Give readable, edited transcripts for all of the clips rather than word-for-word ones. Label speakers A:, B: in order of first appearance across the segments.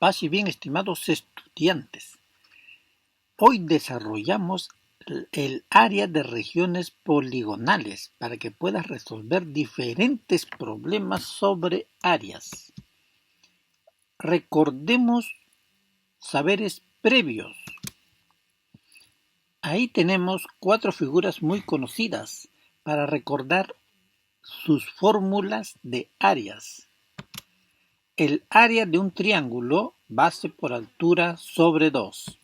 A: Paz y bien, estimados estudiantes. Hoy desarrollamos el área de regiones poligonales para que puedas resolver diferentes problemas sobre áreas. Recordemos saberes previos. Ahí tenemos 4 figuras muy conocidas para recordar sus fórmulas de áreas. El área de un triángulo, base por altura sobre 2.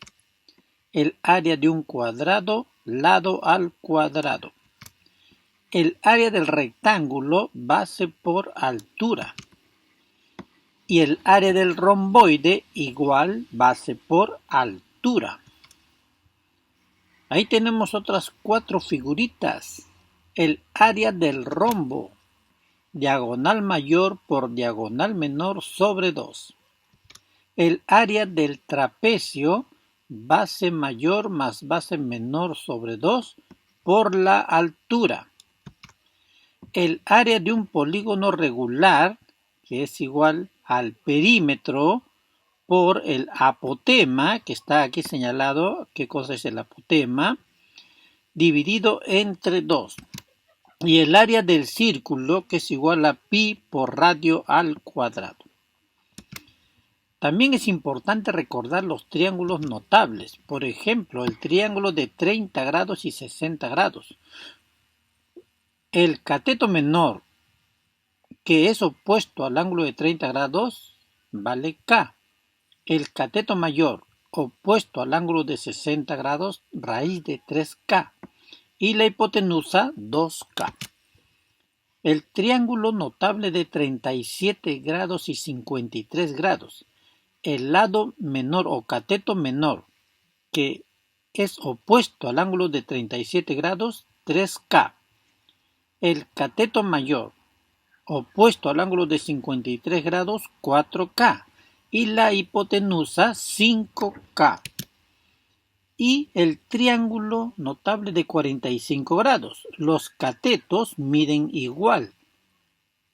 A: El área de un cuadrado, lado al cuadrado. El área del rectángulo, base por altura. Y el área del romboide, igual, base por altura. Ahí tenemos otras 4 figuritas. El área del rombo, diagonal mayor por diagonal menor sobre 2. El área del trapecio, base mayor más base menor sobre 2 por la altura. El área de un polígono regular, que es igual al perímetro, por el apotema, que está aquí señalado, qué cosa es el apotema, dividido entre 2. Y el área del círculo, que es igual a pi por radio al cuadrado. También es importante recordar los triángulos notables, por ejemplo, el triángulo de 30 grados y 60 grados. El cateto menor, que es opuesto al ángulo de 30 grados, vale K. El cateto mayor, opuesto al ángulo de 60 grados, raíz de 3K. Y la hipotenusa, 2K. El triángulo notable de 37 grados y 53 grados. El lado menor o cateto menor, que es opuesto al ángulo de 37 grados, 3K. El cateto mayor, opuesto al ángulo de 53 grados, 4K. Y la hipotenusa, 5K. Y el triángulo notable de 45 grados. Los catetos miden igual.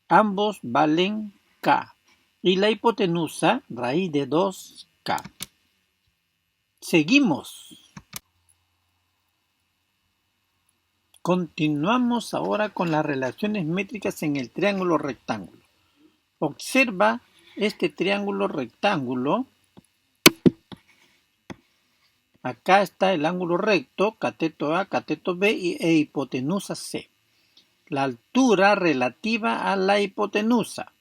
A: Ambos valen K. Y la hipotenusa, raíz de 2K. Seguimos. Continuamos ahora con las relaciones métricas en el triángulo rectángulo. Observa este triángulo rectángulo. Acá está el ángulo recto, cateto A, cateto B e hipotenusa C. La altura relativa a la hipotenusa.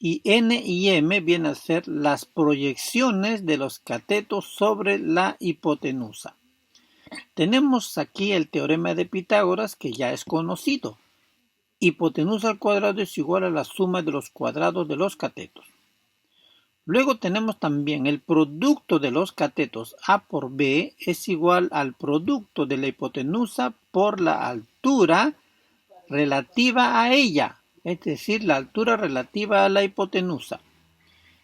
A: Y N y M vienen a ser las proyecciones de los catetos sobre la hipotenusa. Tenemos aquí el teorema de Pitágoras, que ya es conocido. Hipotenusa al cuadrado es igual a la suma de los cuadrados de los catetos. Luego tenemos también el producto de los catetos A por B es igual al producto de la hipotenusa por la altura relativa a ella. Es decir, la altura relativa a la hipotenusa.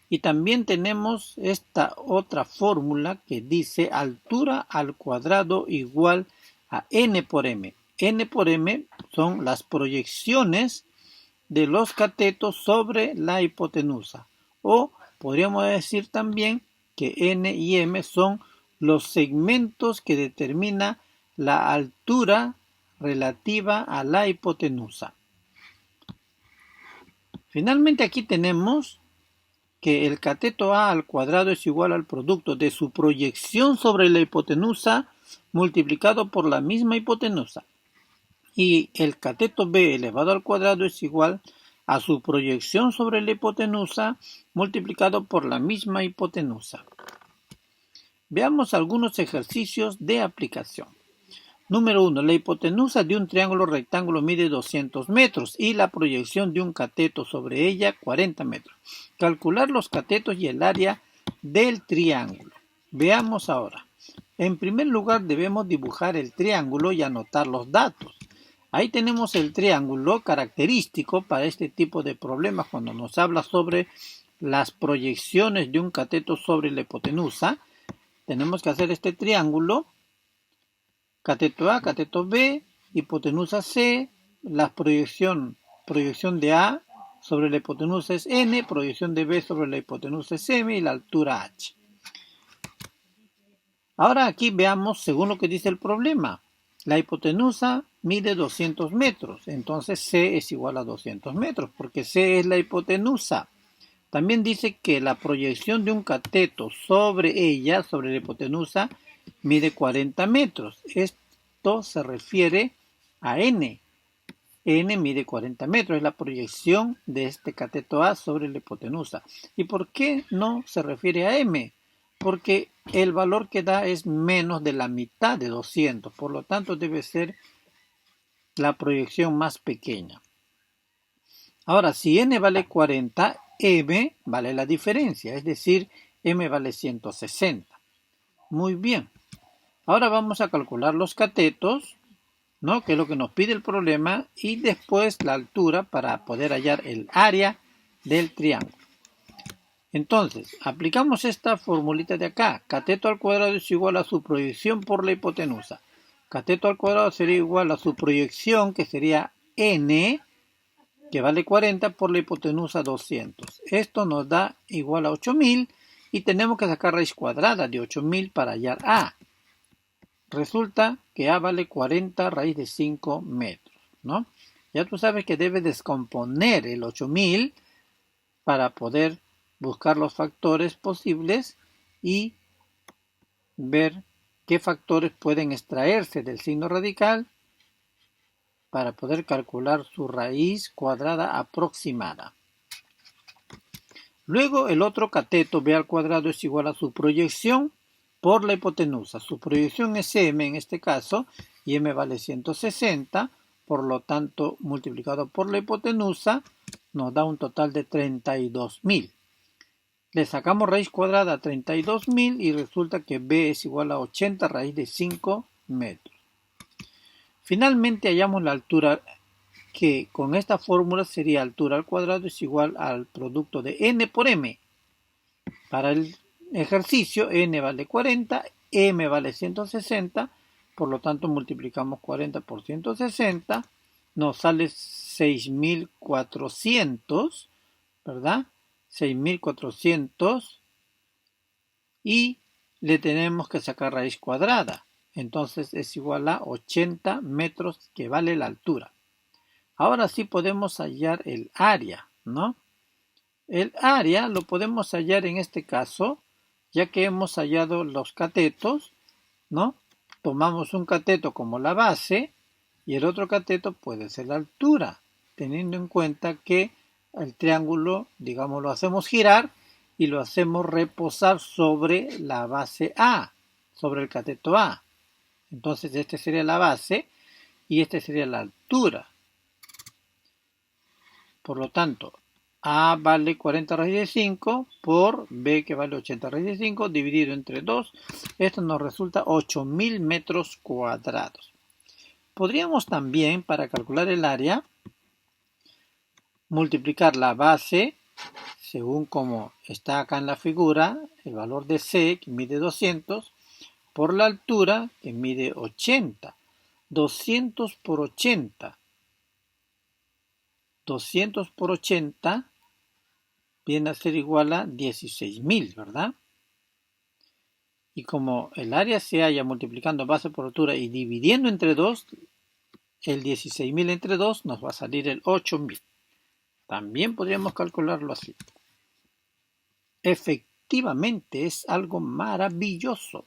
A: Y también tenemos esta otra fórmula que dice altura al cuadrado igual a n por m. N por m son las proyecciones de los catetos sobre la hipotenusa. O podríamos decir también que n y m son los segmentos que determina la altura relativa a la hipotenusa. Finalmente aquí tenemos que el cateto A al cuadrado es igual al producto de su proyección sobre la hipotenusa multiplicado por la misma hipotenusa. Y el cateto B elevado al cuadrado es igual a su proyección sobre la hipotenusa multiplicado por la misma hipotenusa. Veamos algunos ejercicios de aplicación. Número 1. La hipotenusa de un triángulo rectángulo mide 200 metros y la proyección de un cateto sobre ella 40 metros. Calcular los catetos y el área del triángulo. Veamos ahora. En primer lugar debemos dibujar el triángulo y anotar los datos. Ahí tenemos el triángulo característico para este tipo de problemas cuando nos habla sobre las proyecciones de un cateto sobre la hipotenusa. Tenemos que hacer este triángulo. Cateto A, cateto B, hipotenusa C, la proyección de A sobre la hipotenusa es n, proyección de b sobre la hipotenusa es m y la altura h. Ahora aquí veamos según lo que dice el problema. La hipotenusa mide 200 metros, entonces C es igual a 200 metros, porque C es la hipotenusa. También dice que la proyección de un cateto sobre ella, sobre la hipotenusa, mide 40 metros. Esto se refiere a N. N mide 40 metros, es la proyección de este cateto A sobre la hipotenusa. ¿Y por qué no se refiere a M? Porque el valor que da es menos de la mitad de 200, por lo tanto debe ser la proyección más pequeña. Ahora, si n vale 40, m vale la diferencia, es decir, m vale 160. Muy bien. Ahora vamos a calcular los catetos, ¿no? Que es lo que nos pide el problema, y después la altura para poder hallar el área del triángulo. Entonces, aplicamos esta formulita de acá. Cateto al cuadrado es igual a su proyección por la hipotenusa. Cateto al cuadrado sería igual a su proyección, que sería n, que vale 40 por la hipotenusa 200. Esto nos da igual a 8000 y tenemos que sacar raíz cuadrada de 8000 para hallar a. Resulta que a vale 40 raíz de 5 metros, ¿no? Ya tú sabes que debes descomponer el 8000 para poder buscar los factores posibles y ver qué factores pueden extraerse del signo radical para poder calcular su raíz cuadrada aproximada. Luego el otro cateto b al cuadrado es igual a su proyección por la hipotenusa. Su proyección es m en este caso y m vale 160, por lo tanto multiplicado por la hipotenusa nos da un total de 32.000. Le sacamos raíz cuadrada a 32.000 y resulta que b es igual a 80 raíz de 5 metros. Finalmente hallamos la altura, que con esta fórmula sería altura al cuadrado es igual al producto de n por m. Para el ejercicio n vale 40, m vale 160, por lo tanto multiplicamos 40 por 160, nos sale 6.400, ¿verdad? 6.400 y le tenemos que sacar raíz cuadrada. Entonces es igual a 80 metros que vale la altura. Ahora sí podemos hallar el área, ¿no? El área lo podemos hallar en este caso, ya que hemos hallado los catetos, ¿no? Tomamos un cateto como la base y el otro cateto puede ser la altura, teniendo en cuenta que el triángulo, digamos, lo hacemos girar y lo hacemos reposar sobre la base A, sobre el cateto A. Entonces este sería la base y este sería la altura. Por lo tanto, A vale 40 raíz de 5 por B que vale 80 raíz de 5 dividido entre 2. Esto nos resulta 8.000 metros cuadrados. Podríamos también, para calcular el área, multiplicar la base, según como está acá en la figura, el valor de C, que mide 200, por la altura, que mide 80. 200 por 80. 200 por 80 viene a ser igual a 16.000, ¿verdad? Y como el área se halla multiplicando base por altura y dividiendo entre 2, el 16.000 entre 2 nos va a salir el 8.000. También podríamos calcularlo así. Efectivamente es algo maravilloso.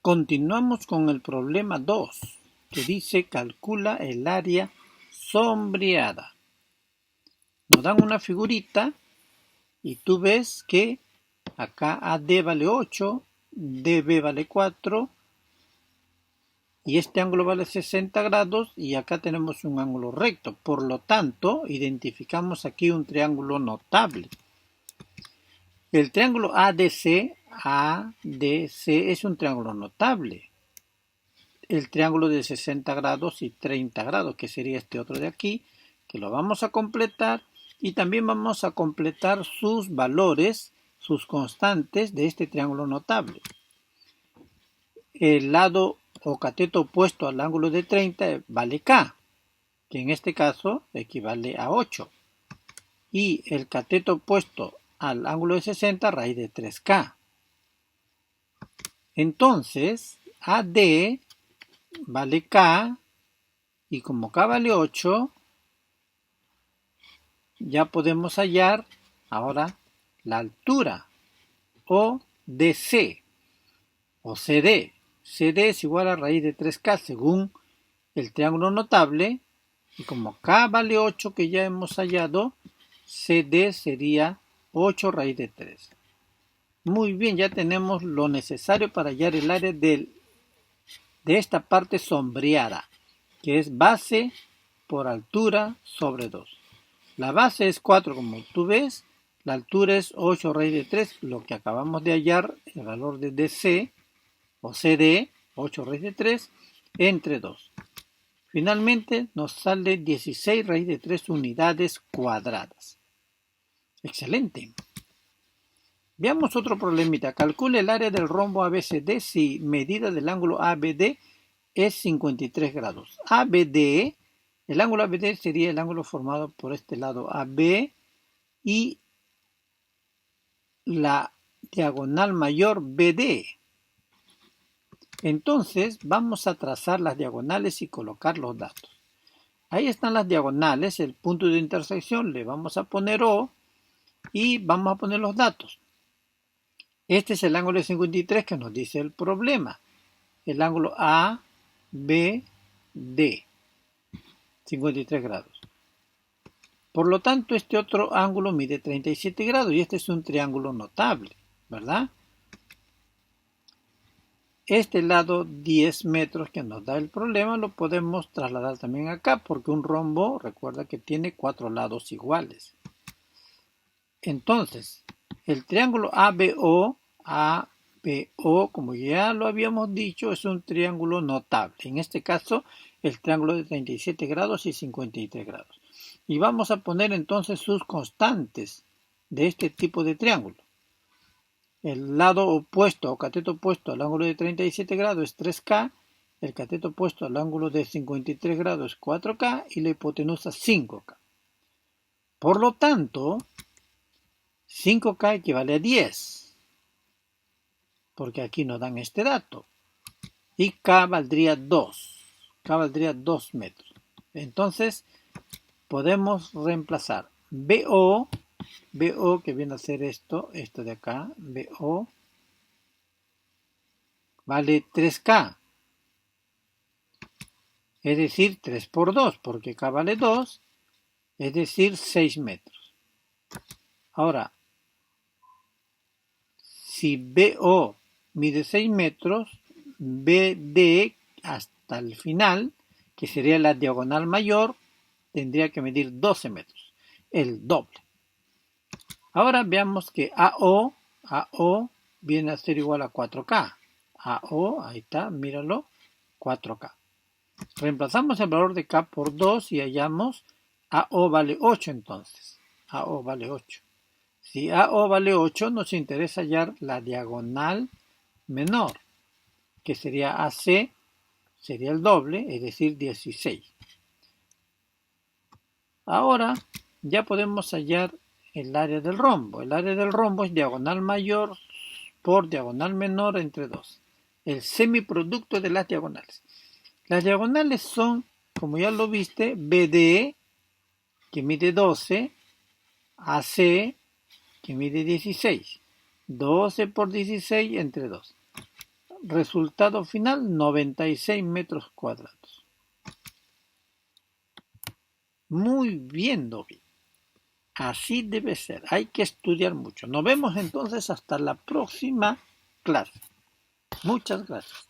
A: Continuamos con el problema 2, que dice calcula el área sombreada. Nos dan una figurita y tú ves que acá AD vale 8, DB vale 4 y este ángulo vale 60 grados y acá tenemos un ángulo recto. Por lo tanto, identificamos aquí un triángulo notable. El triángulo ADC es un triángulo notable. El triángulo de 60 grados y 30 grados, que sería este otro de aquí, que lo vamos a completar y también vamos a completar sus valores, sus constantes de este triángulo notable. El lado o cateto opuesto al ángulo de 30 vale K. que en este caso equivale a 8. Y el cateto opuesto al ángulo de 60, raíz de 3K. Entonces, AD vale K, y como K vale 8, ya podemos hallar ahora la altura, o DC, o CD. CD es igual a raíz de 3K según el triángulo notable, y como K vale 8 que ya hemos hallado, CD sería 8 raíz de 3. Muy bien, ya tenemos lo necesario para hallar el área de esta parte sombreada, que es base por altura sobre 2. La base es 4, como tú ves, la altura es 8 raíz de 3, lo que acabamos de hallar, el valor de DC, o CD, 8 raíz de 3, entre 2. Finalmente nos sale 16 raíz de 3 unidades cuadradas. Excelente. Veamos otro problemita. Calcule el área del rombo ABCD si medida del ángulo ABD es 53 grados. ABD, el ángulo ABD sería el ángulo formado por este lado AB y la diagonal mayor BD. Entonces vamos a trazar las diagonales y colocar los datos. Ahí están las diagonales, el punto de intersección, le vamos a poner O y vamos a poner los datos. Este es el ángulo de 53 que nos dice el problema. El ángulo ABD, 53 grados. Por lo tanto, este otro ángulo mide 37 grados y este es un triángulo notable, ¿verdad? Este lado 10 metros que nos da el problema lo podemos trasladar también acá porque un rombo, recuerda que tiene 4 lados iguales. Entonces, el triángulo ABO, como ya lo habíamos dicho, es un triángulo notable. En este caso, el triángulo de 37 grados y 53 grados. Y vamos a poner entonces sus constantes de este tipo de triángulo. El lado opuesto o cateto opuesto al ángulo de 37 grados es 3K, el cateto opuesto al ángulo de 53 grados es 4K y la hipotenusa 5K. Por lo tanto, 5K equivale a 10, porque aquí nos dan este dato. Y K valdría 2. K valdría 2 metros. Entonces, podemos reemplazar BO que viene a ser esto de acá, BO, vale 3K. Es decir, 3 por 2, porque K vale 2, es decir, 6 metros. Ahora, si BO mide 6 metros, BD hasta el final, que sería la diagonal mayor, tendría que medir 12 metros, el doble. Ahora veamos que AO viene a ser igual a 4K. AO, ahí está, míralo, 4K. Reemplazamos el valor de K por 2 y hallamos AO vale 8 entonces. AO vale 8. Si AO vale 8, nos interesa hallar la diagonal menor, que sería AC, sería el doble, es decir, 16. Ahora ya podemos hallar el área del rombo. El área del rombo es diagonal mayor por diagonal menor entre 2. El semiproducto de las diagonales. Las diagonales son, como ya lo viste, BD, que mide 12, AC, que mide 16. 12 por 16 entre 2. Resultado final, 96 metros cuadrados. Muy bien, Dobby. Así debe ser. Hay que estudiar mucho. Nos vemos entonces hasta la próxima clase. Muchas gracias.